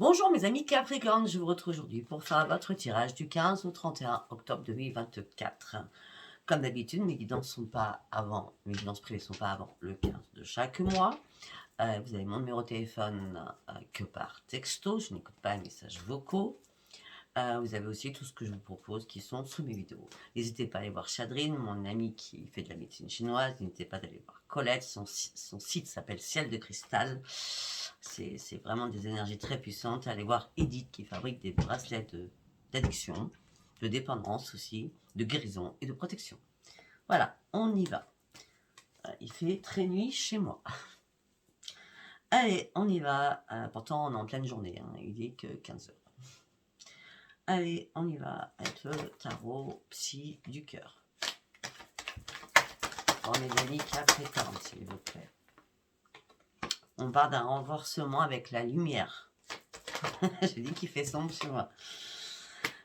Bonjour mes amis Capricorne, je vous retrouve aujourd'hui pour faire votre tirage du 15 au 31 octobre 2024. Comme d'habitude, mes guidances privées sont pas avant le 15 de chaque mois. Vous avez mon numéro de téléphone que par texto, je n'écoute pas les messages vocaux. Vous avez aussi tout ce que je vous propose qui sont sous mes vidéos. N'hésitez pas à aller voir Chadrine, mon amie qui fait de la médecine chinoise. N'hésitez pas d'aller voir Colette, son site s'appelle Ciel de Cristal. C'est vraiment des énergies très puissantes. Allez voir Edith qui fabrique des bracelets d'addiction, de dépendance aussi, de guérison et de protection. Voilà, on y va. Il fait très nuit chez moi. Allez, on y va. Pourtant, on est en pleine journée. Hein. Il est que 15 h. Allez, on y va avec le tarot psy du cœur. Pour mes amis Capricorne, s'il vous plaît. On part d'un renforcement avec la lumière. J'ai dit qu'il fait sombre chez moi.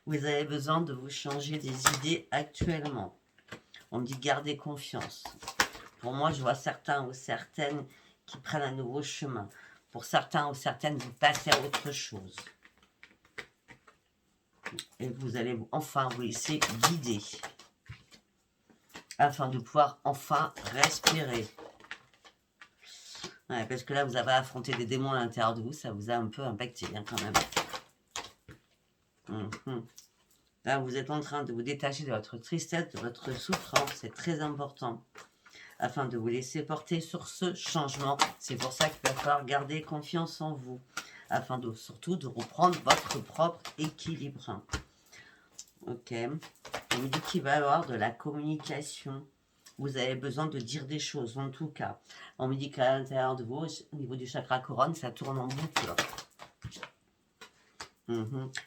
Vous avez besoin de vous changer des idées actuellement. On me dit gardez confiance. Pour moi, je vois certains ou certaines qui prennent un nouveau chemin. Pour certains ou certaines, vous passez à autre chose. Et vous allez enfin vous laisser guider. Afin de pouvoir enfin respirer. Ouais, parce que là, vous avez affronté des démons à l'intérieur de vous, ça vous a un peu impacté, hein, quand même. Là, vous êtes en train de vous détacher de votre tristesse, de votre souffrance, c'est très important. Afin de vous laisser porter sur ce changement. C'est pour ça qu'il va falloir garder confiance en vous. Afin surtout de reprendre votre propre équilibre. Ok. On me dit qu'il va y avoir de la communication. Vous avez besoin de dire des choses, en tout cas. On me dit qu'à l'intérieur de vous, au niveau du chakra couronne, ça tourne en boucle.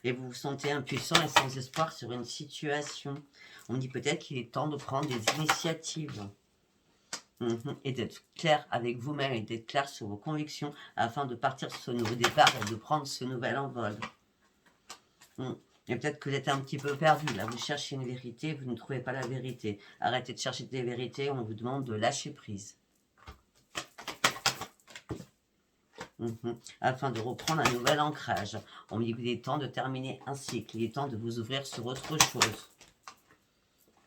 Et vous vous sentez impuissant et sans espoir sur une situation. On me dit peut-être qu'il est temps de prendre des initiatives. Et d'être clair avec vous-même et d'être clair sur vos convictions afin de partir sur ce nouveau départ et de prendre ce nouvel envol. Et peut-être que vous êtes un petit peu perdu. Là, vous cherchez une vérité, vous ne trouvez pas la vérité. Arrêtez de chercher des vérités, on vous demande de lâcher prise. Afin de reprendre un nouvel ancrage. On me dit qu'il est temps de terminer un cycle. Il est temps de vous ouvrir sur autre chose.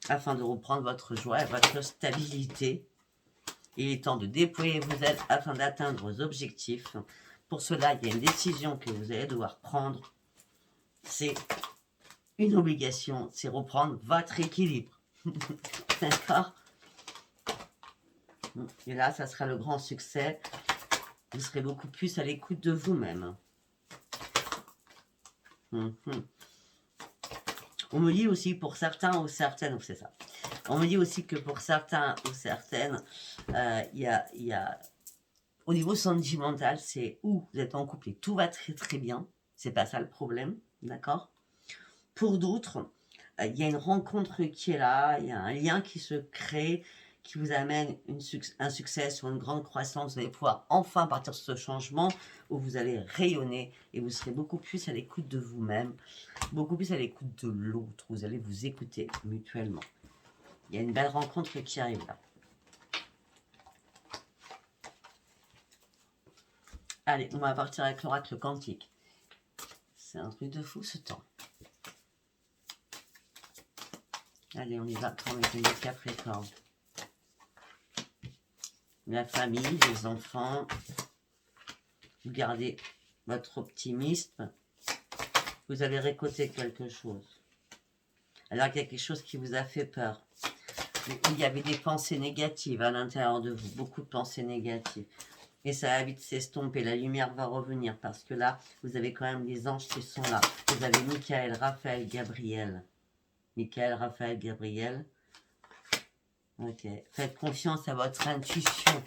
Afin de reprendre votre joie et votre stabilité. Il est temps de déployer vos ailes afin d'atteindre vos objectifs. Pour cela, il y a une décision que vous allez devoir prendre. C'est une obligation, c'est reprendre votre équilibre. D'accord? Et là, ça sera le grand succès. Vous serez beaucoup plus à l'écoute de vous-même. On me dit aussi pour certains ou certaines, c'est ça. On me dit aussi que pour certains ou certaines, il y a au niveau sentimental, c'est où vous êtes en couple et tout va très très bien. C'est pas ça le problème, d'accord? Pour d'autres, il y a une rencontre qui est là, il y a un lien qui se crée, qui vous amène un succès sur une grande croissance. Vous allez pouvoir enfin partir sur ce changement où vous allez rayonner et vous serez beaucoup plus à l'écoute de vous-même, beaucoup plus à l'écoute de l'autre. Vous allez vous écouter mutuellement. Il y a une belle rencontre qui arrive là. Allez, on va partir avec l'oracle quantique. C'est un truc de fou ce temps. Allez, on y va pour mes amis Capricorne. La famille, les enfants. Vous gardez votre optimisme. Vous avez récolté quelque chose. Alors qu'il y a quelque chose qui vous a fait peur. Il y avait des pensées négatives à l'intérieur de vous. Beaucoup de pensées négatives. Et ça va vite s'estomper. La lumière va revenir. Parce que là, vous avez quand même les anges qui sont là. Vous avez Michael, Raphaël, Gabriel. Michael, Raphaël, Gabriel. Ok. Faites confiance à votre intuition.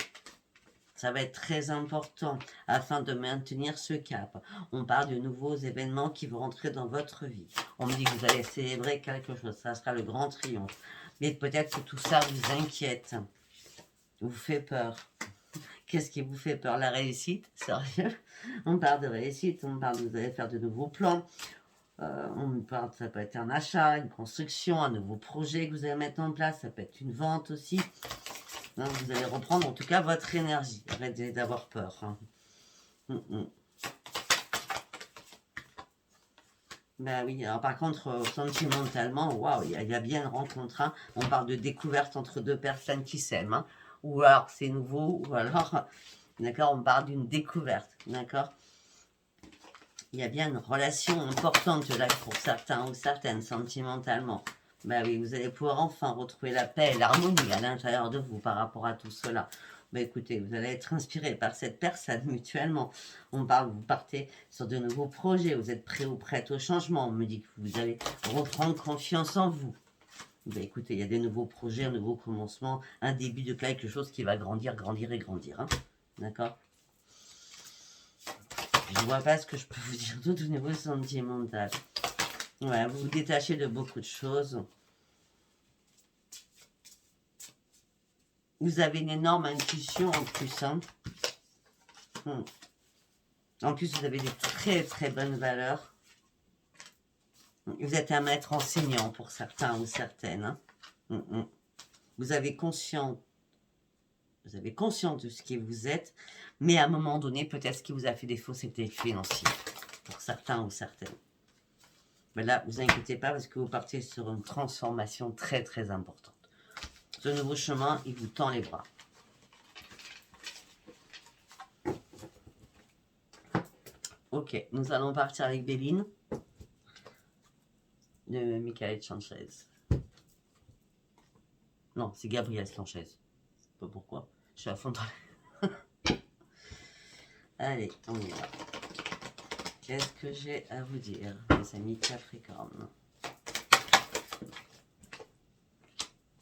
Ça va être très important afin de maintenir ce cap. On parle de nouveaux événements qui vont rentrer dans votre vie. On me dit que vous allez célébrer quelque chose. Ça sera le grand triomphe. Mais peut-être que tout ça vous inquiète. Vous fait peur. Qu'est-ce qui vous fait peur? La réussite? Sérieux? On parle de réussite. On parle que vous allez faire de nouveaux plans. On parle, ça peut être un achat, une construction, un nouveau projet que vous allez mettre en place. Ça peut être une vente aussi. Donc, vous allez reprendre en tout cas votre énergie. Arrêtez d'avoir peur. Ben oui, alors par contre, sentimentalement, waouh, il y a bien une rencontre, hein. On parle de découverte entre deux personnes qui s'aiment, hein. Ou alors c'est nouveau, ou alors, d'accord, on parle d'une découverte, d'accord. Il y a bien une relation importante là pour certains ou certaines, sentimentalement. Ben oui, vous allez pouvoir enfin retrouver la paix et l'harmonie à l'intérieur de vous par rapport à tout cela. Ben écoutez, vous allez être inspiré par cette personne mutuellement. On parle, vous partez sur de nouveaux projets, vous êtes prêt ou prête au changement. On me dit que vous allez reprendre confiance en vous. Ben écoutez, il y a des nouveaux projets, un nouveau commencement, un début de quelque chose qui va grandir, grandir et grandir. Hein. D'accord. Je vois pas ce que je peux vous dire d'autre au niveau sentimental. Ouais, vous vous détachez de beaucoup de choses. Vous avez une énorme intuition en plus. Hein. En plus, vous avez des très très bonnes valeurs. Vous êtes un maître enseignant pour certains ou certaines. Hein. Vous avez conscience de ce que vous êtes, mais à un moment donné, peut-être ce qui vous a fait défaut, c'était financier, pour certains ou certaines. Mais là, vous inquiétez pas, parce que vous partez sur une transformation très très importante. Ce nouveau chemin, il vous tend les bras. Ok, nous allons partir avec Béline, de Michael Sanchez. Non, c'est Gabriel Sanchez. Je sais pas pourquoi. Je suis à fond dans les... Allez, on y va. Qu'est-ce que j'ai à vous dire, mes amis Capricorne?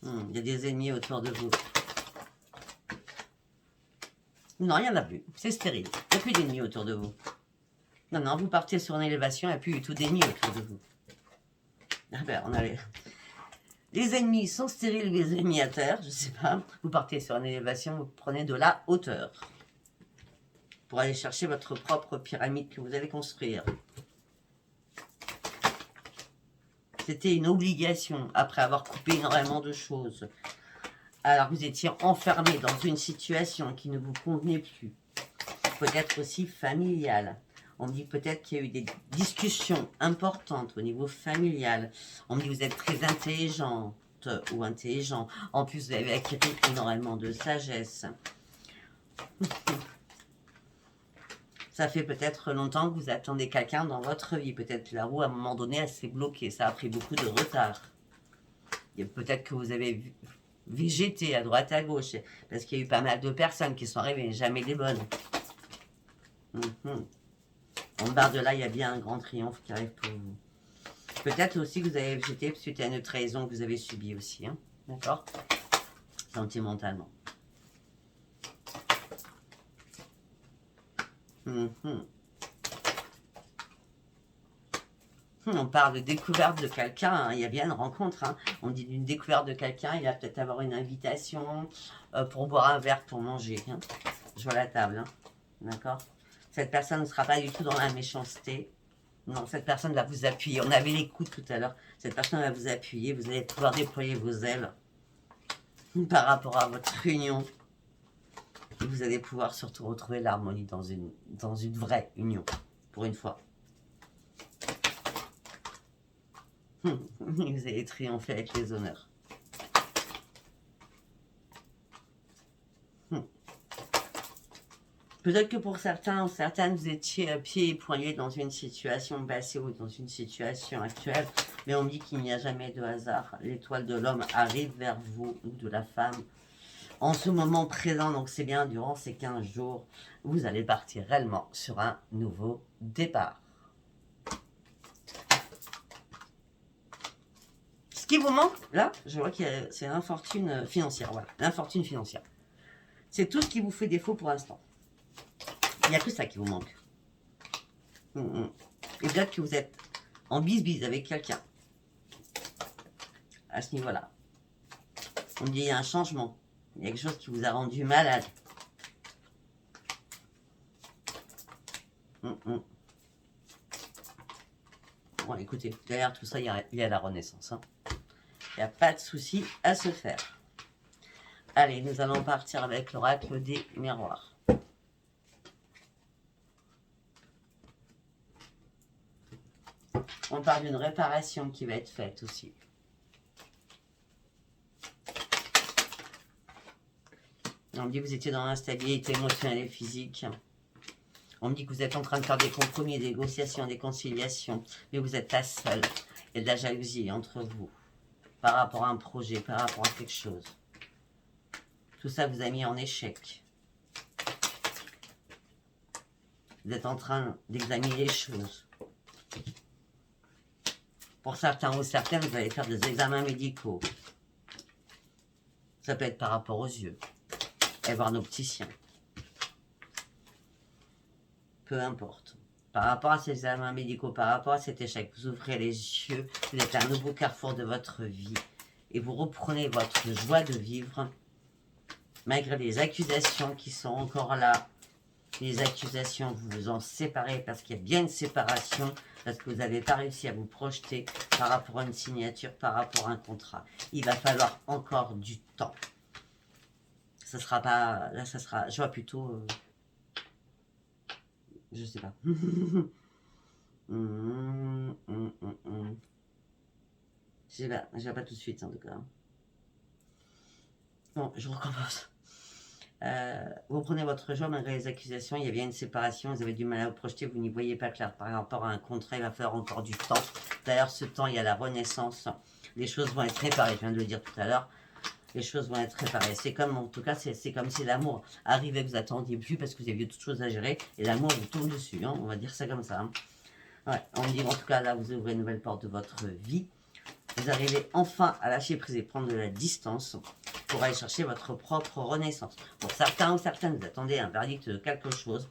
Il y a des ennemis autour de vous. Non, il n'y en a plus. C'est stérile. Il n'y a plus d'ennemis autour de vous. Non, non, vous partez sur une élévation, il n'y a plus du tout d'ennemis autour de vous. Ah ben, on a les ennemis sont stériles, les ennemis à terre, je ne sais pas. Vous partez sur une élévation, vous prenez de la hauteur. Pour aller chercher votre propre pyramide que vous allez construire. C'était une obligation, après avoir coupé énormément de choses. Alors vous étiez enfermé dans une situation qui ne vous convenait plus. Peut-être aussi familiale. On me dit peut-être qu'il y a eu des discussions importantes au niveau familial. On me dit que vous êtes très intelligente ou intelligent. En plus, vous avez acquis énormément de sagesse. Ça fait peut-être longtemps que vous attendez quelqu'un dans votre vie. Peut-être que la roue, à un moment donné, elle s'est bloquée. Ça a pris beaucoup de retard. Peut-être que vous avez végété à droite, à gauche. Parce qu'il y a eu pas mal de personnes qui sont arrivées, jamais les bonnes. En bas de là, il y a bien un grand triomphe qui arrive pour vous. Peut-être aussi que vous avez végété suite à une trahison que vous avez subie aussi. Hein. D'accord? Sentimentalement. On parle de découverte de quelqu'un, hein. Il y a bien une rencontre. Hein. On dit d'une découverte de quelqu'un, il va peut-être avoir une invitation pour boire un verre, pour manger. Hein. Je vois la table. Hein. D'accord? Cette personne ne sera pas du tout dans la méchanceté. Non, cette personne va vous appuyer. On avait l'écoute tout à l'heure. Cette personne va vous appuyer. Vous allez pouvoir déployer vos ailes par rapport à votre union. Et vous allez pouvoir surtout retrouver l'harmonie dans une vraie union, pour une fois. Vous allez triompher avec les honneurs. Peut-être que pour certains ou certaines, vous étiez à pieds et poignets dans une situation passée ou dans une situation actuelle, mais on dit qu'il n'y a jamais de hasard. L'étoile de l'homme arrive vers vous, ou de la femme, en ce moment présent. Donc c'est bien, durant ces 15 jours, vous allez partir réellement sur un nouveau départ. Ce qui vous manque, là, je vois que c'est l'infortune financière. Voilà, l'infortune financière. C'est tout ce qui vous fait défaut pour l'instant. Il n'y a que ça qui vous manque. Et peut-être que vous êtes en bise-bise avec quelqu'un. À ce niveau-là. On me dit qu'il y a un changement. Il y a quelque chose qui vous a rendu malade. Bon, écoutez, derrière tout ça, il y a la renaissance. Hein. Il n'y a pas de souci à se faire. Allez, nous allons partir avec l'oracle des miroirs. On parle d'une réparation qui va être faite aussi. On me dit que vous étiez dans l'instabilité émotionnelle et physique. On me dit que vous êtes en train de faire des compromis, des négociations, des conciliations. Mais vous êtes pas seul. Il y a de la jalousie entre vous. Par rapport à un projet, par rapport à quelque chose. Tout ça vous a mis en échec. Vous êtes en train d'examiner les choses. Pour certains ou certaines, vous allez faire des examens médicaux. Ça peut être par rapport aux yeux. Et voir un opticien. Peu importe. Par rapport à ces examens médicaux, par rapport à cet échec, vous ouvrez les yeux, vous êtes à un nouveau carrefour de votre vie. Et vous reprenez votre joie de vivre, malgré les accusations qui sont encore là. Les accusations, vous vous en séparez parce qu'il y a bien une séparation, parce que vous n'avez pas réussi à vous projeter par rapport à une signature, par rapport à un contrat. Il va falloir encore du temps. Ça sera pas... Là, ça sera... Je vois plutôt... je sais pas. Je vais pas tout de suite, en tout cas. Bon, je recommence. Vous prenez votre joie malgré les accusations, il y a bien une séparation, vous avez du mal à vous projeter, vous n'y voyez pas clair par rapport à un contrat, il va falloir encore du temps. D'ailleurs, ce temps, il y a la renaissance, les choses vont être réparées, je viens de le dire tout à l'heure, les choses vont être réparées. C'est comme, en tout cas, c'est comme si l'amour arrivait, vous attendiez plus parce que vous aviez toutes choses à gérer, et l'amour vous tombe dessus, hein, on va dire ça comme ça. Hein. Ouais, on dit en tout cas, là, vous ouvrez une nouvelle porte de votre vie. Vous arrivez enfin à lâcher prise et prendre de la distance pour aller chercher votre propre renaissance. Pour certains ou certaines, vous attendez un verdict de quelque chose.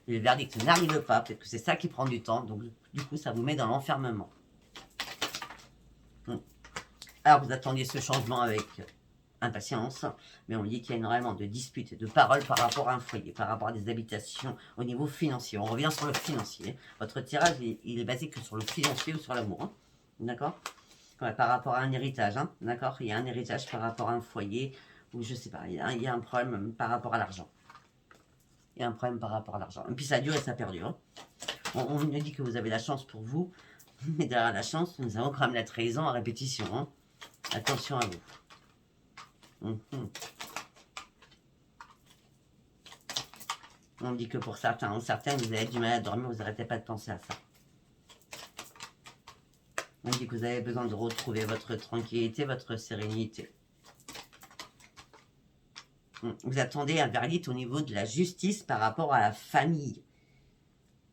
Le verdict n'arrive pas, peut-être que c'est ça qui prend du temps. Donc, du coup, ça vous met dans l'enfermement. Alors, vous attendiez ce changement avec impatience, mais on dit qu'il y a énormément de disputes et de paroles par rapport à un foyer, par rapport à des habitations au niveau financier. On revient sur le financier. Votre tirage, il est basé que sur le financier ou sur l'amour. Hein. D'accord ? Ouais, par rapport à un héritage, hein, d'accord. Il y a un héritage par rapport à un foyer, ou je sais pas, il y a un problème par rapport à l'argent. Il y a un problème par rapport à l'argent. Et puis ça dure et ça perdure. Hein. On nous dit que vous avez la chance pour vous, mais derrière la chance, nous avons quand même la trahison à répétition. Hein. Attention à vous. On dit que pour certains ou certaines, vous avez du mal à dormir, vous n'arrêtez pas de penser à ça. On dit que vous avez besoin de retrouver votre tranquillité, votre sérénité. Vous attendez un verdict au niveau de la justice par rapport à la famille.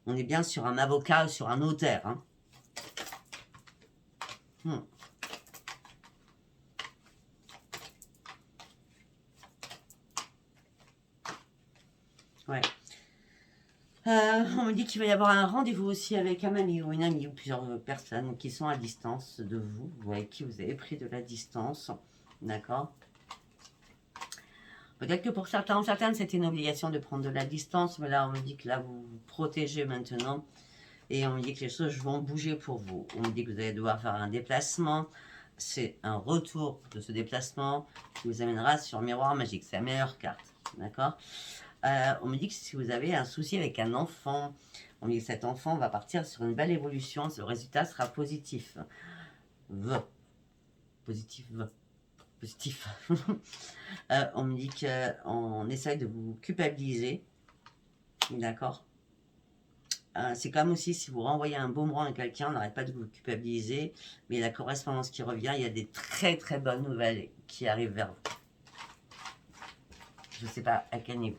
On est bien sur un avocat ou sur un notaire. Hein. Ouais. On me dit qu'il va y avoir un rendez-vous aussi avec un ami ou une amie ou plusieurs personnes qui sont à distance de vous, ou avec qui vous avez pris de la distance. D'accord ? Peut-être que pour certains ou certaines, c'était une obligation de prendre de la distance, mais là, on me dit que là, vous vous protégez maintenant. Et on me dit que les choses vont bouger pour vous. On me dit que vous allez devoir faire un déplacement. C'est un retour de ce déplacement qui vous amènera sur Miroir Magique. C'est la meilleure carte. D'accord ? On me dit que si vous avez un souci avec un enfant, on me dit que cet enfant va partir sur une belle évolution, le résultat sera positif. Positif. On me dit qu'on essaye de vous culpabiliser. D'accord ? C'est comme aussi si vous renvoyez un boomerang à quelqu'un, on n'arrête pas de vous culpabiliser, mais la correspondance qui revient, il y a des très très bonnes nouvelles qui arrivent vers vous. Je ne sais pas à quel niveau.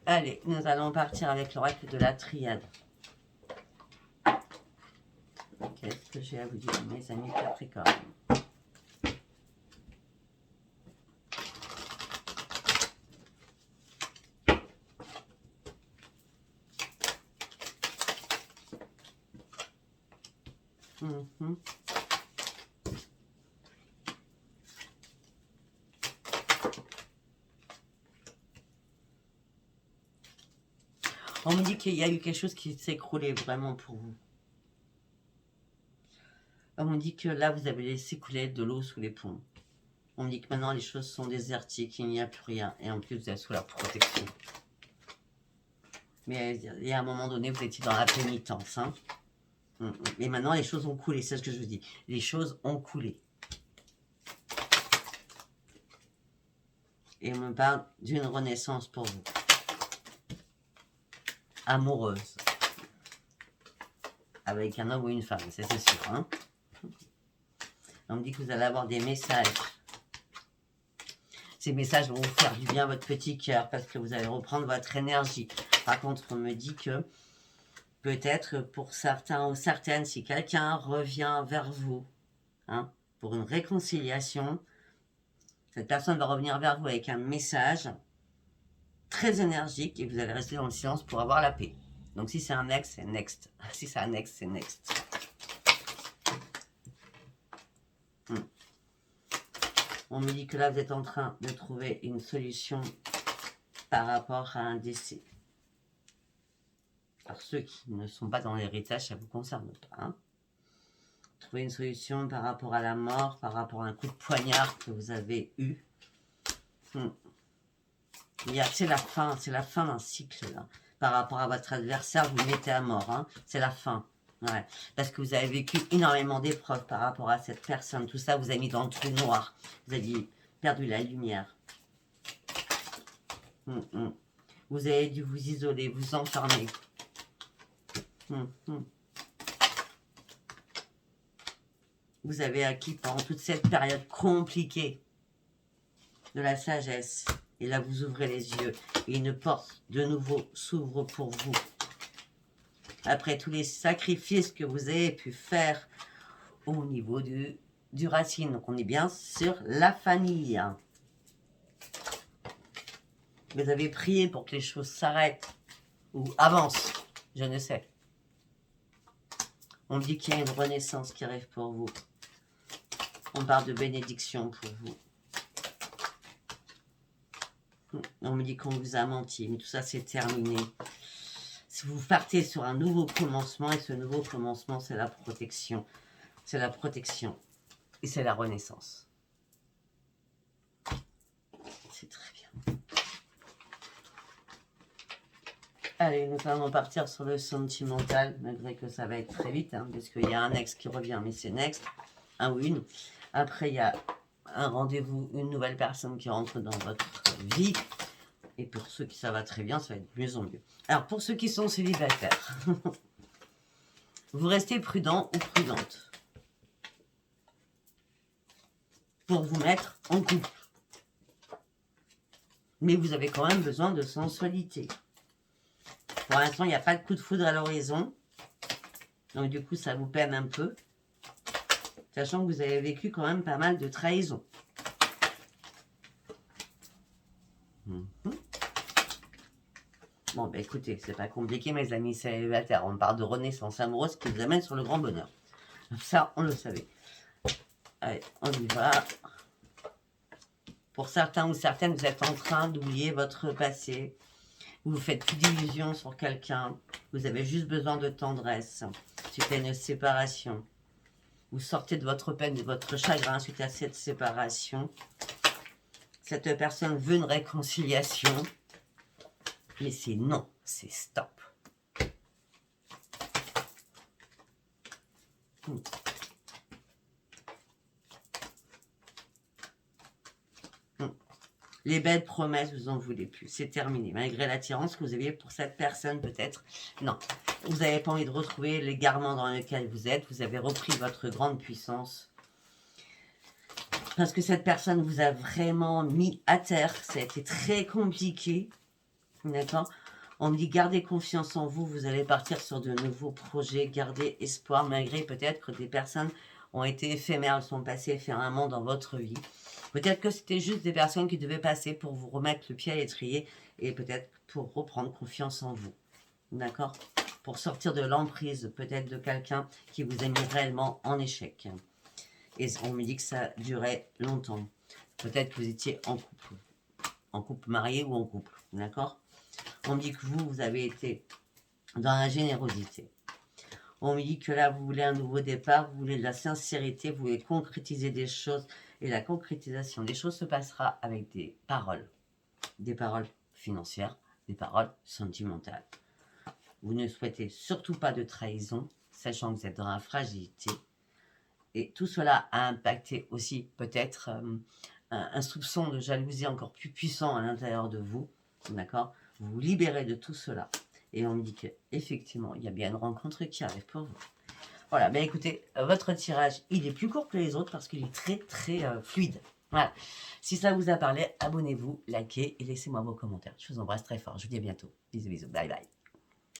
Allez, nous allons partir avec l'oracle de la triade. Qu'est-ce que j'ai à vous dire, mes amis Capricorne? On me dit qu'il y a eu quelque chose qui s'est écroulé vraiment pour vous. On me dit que là, vous avez laissé couler de l'eau sous les ponts. On me dit que maintenant, les choses sont désertiques, il n'y a plus rien. Et en plus, vous êtes sous la protection. Mais il y a un moment donné, vous étiez dans la pénitence. Hein. Et maintenant, les choses ont coulé, c'est ce que je vous dis. Les choses ont coulé. Et on me parle d'une renaissance pour vous. Amoureuse. Avec un homme ou une femme, c'est sûr. Hein. On me dit que vous allez avoir des messages. Ces messages vont vous faire du bien à votre petit cœur parce que vous allez reprendre votre énergie. Par contre, on me dit que peut-être pour certains ou certaines, si quelqu'un revient vers vous hein, pour une réconciliation, cette personne va revenir vers vous avec un message très énergique et vous allez rester dans le silence pour avoir la paix. Donc si c'est un ex, c'est next. Si c'est un ex, c'est next. On me dit que là, vous êtes en train de trouver une solution par rapport à un décès. Alors, ceux qui ne sont pas dans l'héritage, ça ne vous concerne pas. Hein. Trouver une solution par rapport à la mort, par rapport à un coup de poignard que vous avez eu. C'est la fin d'un cycle, là. Par rapport à votre adversaire, vous le mettez à mort. Hein. C'est la fin. Ouais. Parce que vous avez vécu énormément d'épreuves par rapport à cette personne. Tout ça, vous avez mis dans le trou noir. Vous aviez perdu la lumière. Vous avez dû vous isoler, vous enfermer. Vous avez acquis pendant toute cette période compliquée de la sagesse. Et là, vous ouvrez les yeux. Et une porte de nouveau s'ouvre pour vous. Après tous les sacrifices que vous avez pu faire au niveau du racine. Donc, on est bien sur la famille. Vous avez prié pour que les choses s'arrêtent ou avancent. Je ne sais. On dit qu'il y a une renaissance qui arrive pour vous. On parle de bénédiction pour vous. On me dit qu'on vous a menti, mais tout ça c'est terminé. Si vous partez sur un nouveau commencement, et ce nouveau commencement c'est la protection. C'est la protection. Et c'est la renaissance. C'est très bien. Allez, nous allons partir sur le sentimental, malgré que ça va être très vite, hein, parce qu'il y a un ex qui revient, mais c'est next, un ou une. Après, il y a un rendez-vous, une nouvelle personne qui rentre dans votre vie. Et pour ceux qui ça va très bien, ça va être de mieux en mieux. Alors, pour ceux qui sont célibataires, vous restez prudent ou prudente pour vous mettre en couple. Mais vous avez quand même besoin de sensualité. Pour l'instant, il n'y a pas de coup de foudre à l'horizon. Donc, du coup, ça vous peine un peu. Sachant que vous avez vécu quand même pas mal de trahisons. Bon, ben écoutez, c'est pas compliqué, mes amis célibataires. On parle de renaissance amoureuse qui vous amène sur le grand bonheur. Ça, on le savait. Allez, on y va. Pour certains ou certaines, vous êtes en train d'oublier votre passé. Vous faites plus d'illusions sur quelqu'un. Vous avez juste besoin de tendresse suite à une séparation. Vous sortez de votre peine, de votre chagrin suite à cette séparation. Cette personne veut une réconciliation. Mais c'est non, c'est stop. Les belles promesses, vous en voulez plus. C'est terminé. Malgré l'attirance que vous aviez pour cette personne, peut-être. Non. Vous n'avez pas envie de retrouver l'égarement dans lequel vous êtes. Vous avez repris votre grande puissance. Parce que cette personne vous a vraiment mis à terre. Ça a été très compliqué. D'accord ? On me dit, gardez confiance en vous. Vous allez partir sur de nouveaux projets. Gardez espoir, malgré peut-être que des personnes ont été éphémères, elles sont passées éphémèrement dans votre vie. Peut-être que c'était juste des personnes qui devaient passer pour vous remettre le pied à l'étrier et peut-être pour reprendre confiance en vous. D'accord ? Pour sortir de l'emprise peut-être de quelqu'un qui vous a mis réellement en échec. Et on me dit que ça durait longtemps. Peut-être que vous étiez en couple marié ou en couple. D'accord ? On me dit que vous avez été dans la générosité. On me dit que là, vous voulez un nouveau départ, vous voulez de la sincérité, vous voulez concrétiser des choses. Et la concrétisation des choses se passera avec des paroles. Des paroles financières, des paroles sentimentales. Vous ne souhaitez surtout pas de trahison, sachant que vous êtes dans la fragilité. Et tout cela a impacté aussi peut-être un soupçon de jalousie encore plus puissant à l'intérieur de vous. D'accord? Vous vous libérez de tout cela. Et on me dit qu'effectivement, il y a bien une rencontre qui arrive pour vous. Voilà, ben écoutez, votre tirage, il est plus court que les autres parce qu'il est très fluide. Voilà. Si ça vous a parlé, abonnez-vous, likez et laissez-moi vos commentaires. Je vous embrasse très fort. Je vous dis à bientôt. Bisous, bisous. Bye, bye.